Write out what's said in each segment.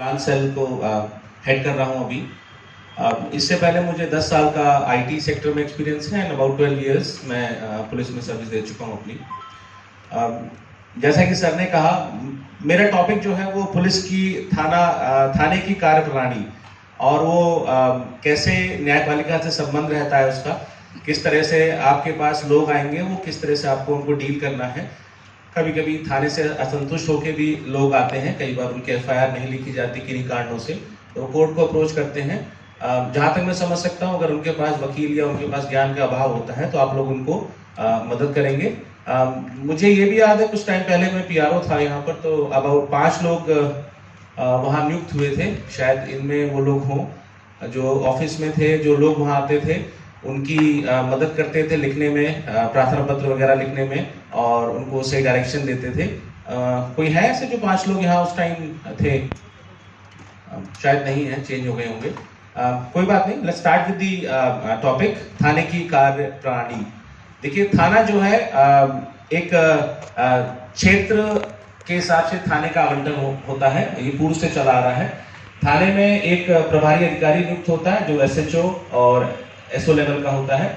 Plan cell को head कर रहा हूं अभी। इससे पहले मुझे 10 साल का आईटी सेक्टर में एक्सपीरियंस है एंड अबाउट 12 इयर्स मैं पुलिस में सर्विस दे चुका हूं अपनी। जैसा कि सर ने कहा, मेरा टॉपिक जो है वो पुलिस की थाने की कार्यप्रणाली और वो कैसे न्यायपालिका से संबंध रहता है उसका, किस तरह से आपके पास लोग आएंगे, वो किस तरह से आपको उनको डील करना है। कभी कभी थाने से असंतुष्ट होकर भी लोग आते हैं, कई बार उनकी एफआईआर नहीं लिखी जाती किन्हीं कारणों से, तो कोर्ट को अप्रोच करते हैं। जहाँ तक मैं समझ सकता हूँ, अगर उनके पास वकील या उनके पास ज्ञान का अभाव होता है तो आप लोग उनको मदद करेंगे। मुझे ये भी याद है, कुछ टाइम पहले मैं पीआरओ था यहाँ पर, तो अबाउट 5 लोग वहाँ नियुक्त हुए थे। शायद इनमें वो लोग हों जो ऑफिस में थे, जो लोग वहाँ आते थे उनकी मदद करते थे लिखने में, प्रार्थना पत्र वगैरह लिखने में, और उनको सही डायरेक्शन देते थे। कोई है ऐसे जो 5 लोग यहाँ उस टाइम थे? शायद नहीं है, चेंज हो गए होंगे। कोई बात नहीं, let's start with the topic, थाने की कार्य प्रणाली। देखिए, थाना जो है एक क्षेत्र के हिसाब से थाने का आवंटन होता है, ये पूर्व से चला आ रहा है। थाने में एक प्रभारी अधिकारी नियुक्त होता है जो एसएचओ और एसओ लेवल का होता है।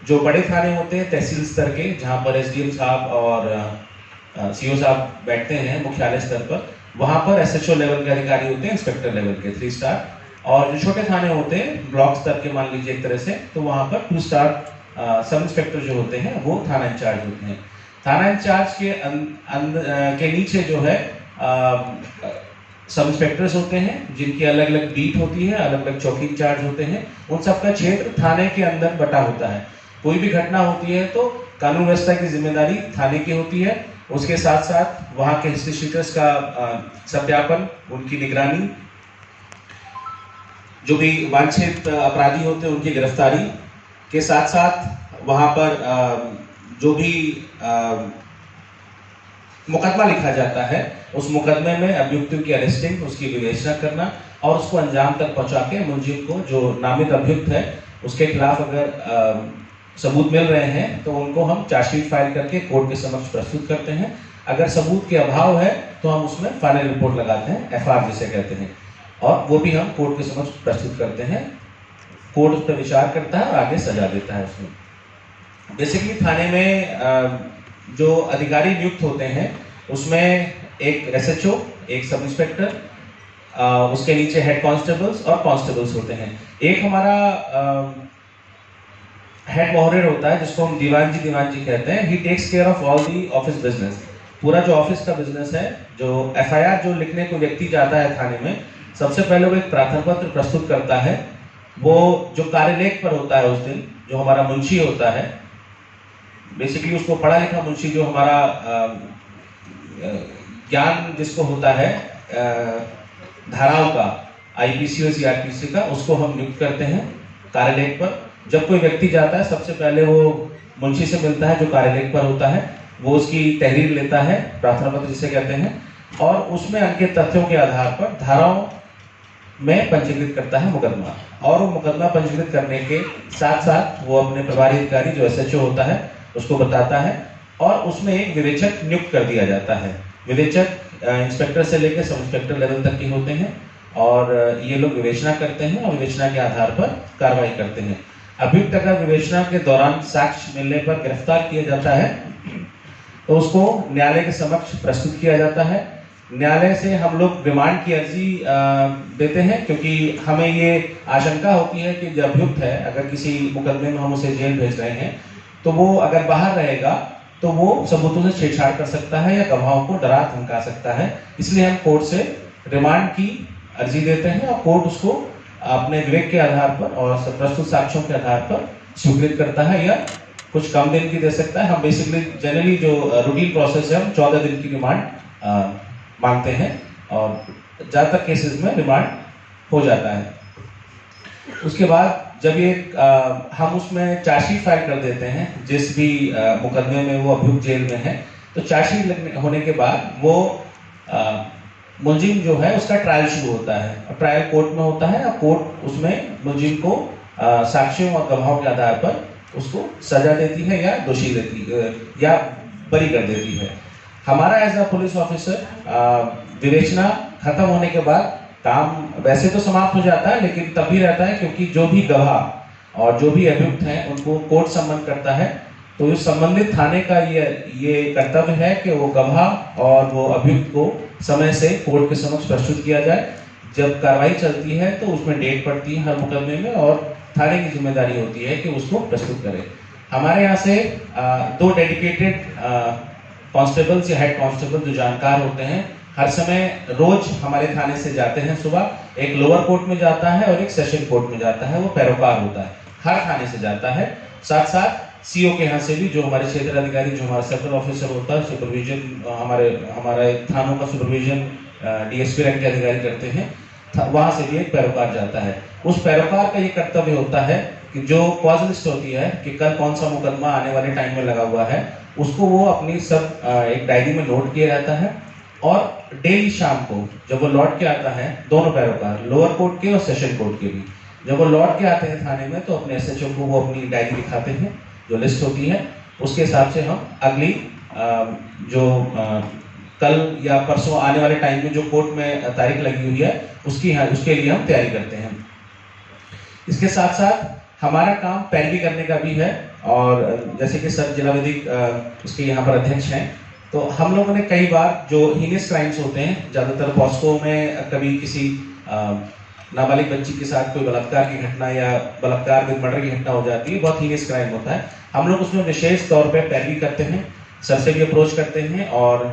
जो बड़े थाने होते हैं तहसील स्तर के, जहाँ पर एसडीएम साहब और सीओ साहब बैठते हैं मुख्यालय स्तर पर, वहाँ पर एसएचओ लेवल के अधिकारी होते हैं, इंस्पेक्टर लेवल के 3 स्टार। और जो छोटे थाने होते हैं ब्लॉक स्तर के, मान लीजिए एक तरह से, तो वहाँ पर 2 स्टार सब इंस्पेक्टर जो होते हैं वो थाना इंचार्ज होते हैं। थाना इंचार्ज के नीचे जो है सब इंस्पेक्टर्स होते हैं, जिनकी अलग अलग बीट होती है, अलग अलग चौकी इंचार्ज होते हैं। उन सबका क्षेत्र थाने के अंदर बटा होता है। कोई भी घटना होती है तो कानून व्यवस्था की जिम्मेदारी थाने की होती है। उसके साथ साथ वहाँ के हिस्ट्री शीटर्स का सत्यापन, उनकी निगरानी, जो भी वांछित अपराधी होते हैं उनकी गिरफ्तारी के साथ साथ वहाँ पर जो भी मुकदमा लिखा जाता है, उस मुकदमे में अभियुक्तों की अरेस्टिंग, उसकी विवेचना करना और उसको अंजाम तक पहुंचा के मुलजिम को, जो नामित अभियुक्त है, उसके खिलाफ अगर सबूत मिल रहे हैं तो उनको हम चार्जशीट फाइल करके कोर्ट के समक्ष प्रस्तुत करते हैं। अगर सबूत के अभाव है तो हम उसमें फाइनल रिपोर्ट लगाते हैं, एफआर जिसे कहते हैं, और वो भी हम कोर्ट के समक्ष प्रस्तुत करते हैं। कोर्ट उस पर विचार करता है और आगे सजा देता है उसमें। बेसिकली थाने में जो अधिकारी नियुक्त होते हैं उसमें एक एसएचओ, एक सब इंस्पेक्टर, उसके नीचे हेड कांस्टेबल्स और कांस्टेबल्स होते हैं। एक हमारा हेड मोहरेर होता है जिसको हम दीवान जी कहते हैं। He takes care of all the office business. पूरा जो ऑफिस का बिजनेस है, जो एफआईआर जो लिखने को व्यक्ति जाता है थाने में, सबसे पहले वो एक प्रार्थना पत्र प्रस्तुत करता है। वो जो कार्यलेख पर होता है उस दिन, जो हमारा मुंशी होता है, बेसिकली उसको पढ़ा लिखा मुंशी, जो हमारा ज्ञान जिसको होता है धाराओं का, आईपीसी और सीआरपीसी का, उसको हम नियुक्त करते हैं कार्यलेख पर। जब कोई व्यक्ति जाता है सबसे पहले वो मुंशी से मिलता है जो कार्यलेख पर होता है, वो उसकी तहरीर लेता है, प्रार्थना पत्र जिसे कहते हैं, और उसमें अंकित तथ्यों के आधार पर धाराओं में पंजीकृत करता है मुकदमा। और वो मुकदमा पंजीकृत करने के साथ साथ वो अपने प्रभारी अधिकारी जो एसएचओ होता है उसको बताता है, और उसमें एक विवेचक नियुक्त कर दिया जाता है। विवेचक इंस्पेक्टर से लेकर सब इंस्पेक्टर लेवल तक के होते हैं, और ये लोग विवेचना करते हैं और विवेचना के आधार पर कार्रवाई करते हैं। अभियुक्त अगर विवेचना के दौरान साक्ष्य मिलने पर गिरफ्तार किया जाता है तो उसको न्यायालय के समक्ष प्रस्तुत किया जाता है। न्यायालय से हम लोग रिमांड की अर्जी देते हैं, क्योंकि हमें ये आशंका होती है कि जो अभियुक्त है, अगर किसी मुकदमे में हम उसे जेल भेज रहे हैं तो वो अगर बाहर रहेगा तो वो सबूतों से छेड़छाड़ कर सकता है या गवाहों को डरा धमका सकता है। इसलिए हम कोर्ट से रिमांड की अर्जी देते हैं और कोर्ट उसको अपने विवेक के आधार पर और प्रस्तुत साक्ष्यों के आधार पर स्वीकृत करता है, या कुछ कम दिन की दे सकता है। हम बेसिकली जनरली जो रूटीन प्रोसेस है, हम 14 दिन की रिमांड मांगते हैं, और ज़्यादातर केसेस में रिमांड हो जाता है। उसके बाद जब ये हम उसमें चार्जशीट फाइल कर देते हैं, जिस भी मुकदमे में वो अभियुक्त जेल में है, तो चार्जशीट होने के बाद वो मुलजिम जो है उसका ट्रायल शुरू होता है, और ट्रायल कोर्ट में होता है, और कोर्ट उसमें मुलजिम को साक्ष्यों और गवाहों के आधार पर उसको सजा देती है या दोषी देती है या बरी कर देती है। हमारा एज अ पुलिस ऑफिसर विवेचना खत्म होने के बाद काम वैसे तो समाप्त हो जाता है, लेकिन तब भी रहता है क्योंकि जो भी गवाह और जो भी अभियुक्त हैं उनको कोर्ट सम्मन करता है। तो इस संबंधित थाने का ये कर्तव्य है कि वो गवाह और वो अभियुक्त को समय से कोर्ट के समक्ष प्रस्तुत किया जाए। जब कार्रवाई चलती है तो उसमें डेट पड़ती है हर मुकदमे में और थाने की जिम्मेदारी होती है कि उसको प्रस्तुत करे। हमारे यहाँ से 2 डेडिकेटेड कांस्टेबल्स या हेड कांस्टेबल जो जानकार होते हैं हर समय रोज हमारे थाने से जाते हैं। सुबह एक लोअर कोर्ट में जाता है और एक सेशन कोर्ट में जाता है, वो पैरोकार होता है, हर थाने से जाता है। साथ साथ सीओ के यहाँ से भी, जो हमारे क्षेत्र अधिकारी, जो हमारा सर्कल ऑफिसर होता है, सुपरविजन हमारे थानों का सुपरविजन डीएसपी रैंक के अधिकारी करते हैं, वहां से भी एक पैरोकार जाता है। उस पैरोकार का ये कर्तव्य होता है कि जो कॉज लिस्ट होती है कि कल कौन सा मुकदमा आने वाले टाइम में लगा हुआ है, उसको वो अपनी सब एक डायरी में नोट किया रहता है। और डेली शाम को जब वो लौट के आता है, दोनों पैरोकार, लोअर कोर्ट के और सेशन कोर्ट के भी, जब वो लौट के आते हैं थाने में तो अपने एसएचओ को वो अपनी डायरी दिखाते हैं, जो लिस्ट होती है उसके हिसाब से हम अगली जो कल या परसों आने वाले टाइम में जो कोर्ट में तारीख लगी हुई है उसके लिए हम तैयारी करते हैं। इसके साथ साथ हमारा काम पैरवी करने का भी है, और जैसे कि सर जिला विधिक उसके यहाँ पर अध्यक्ष हैं, तो हम लोगों ने कई बार जो हीनियस क्राइम्स होते हैं, ज़्यादातर पॉस्को में कभी किसी नाबालिग बच्ची के साथ कोई बलात्कार की घटना या बलात्कार विद मर्डर की घटना हो जाती है, बहुत हीनियस क्राइम होता है। हम लोग उसमें विशेष तौर पे पैरवी करते हैं, सर से भी अप्रोच करते हैं और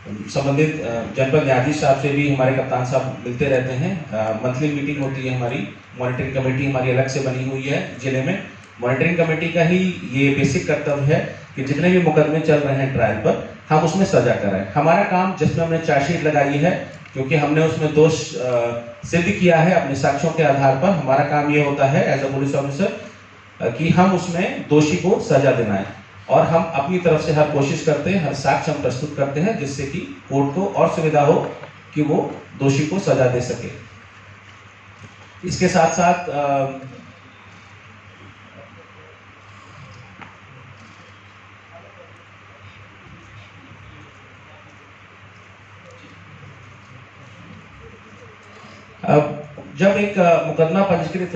संबंधित जनपद न्यायाधीश साहब से भी हमारे कप्तान साहब मिलते रहते हैं। मंथली मीटिंग होती है हमारी, मॉनिटरिंग कमेटी हमारी अलग से बनी हुई है जिले में। मॉनिटरिंग कमेटी का ही ये बेसिक कर्तव्य है कि जितने भी मुकदमे चल रहे हैं ट्रायल पर, हम उसमें सजा कराएं। हमारा काम, जिसमें हमने चार्जशीट लगाई है, क्योंकि हमने उसमें दोष सिद्ध किया है अपने साक्ष्यों के आधार पर, हमारा काम ये होता है एज अ पुलिस ऑफिसर कि हम उसमें दोषी को सजा दिलाएं, और हम अपनी तरफ से हर कोशिश करते हैं, हर साक्ष्य हम प्रस्तुत करते हैं, जिससे कि कोर्ट को और सुविधा हो कि वो दोषी को सजा दे सके। इसके साथ साथ अब जब एक मुकदमा पंजीकृत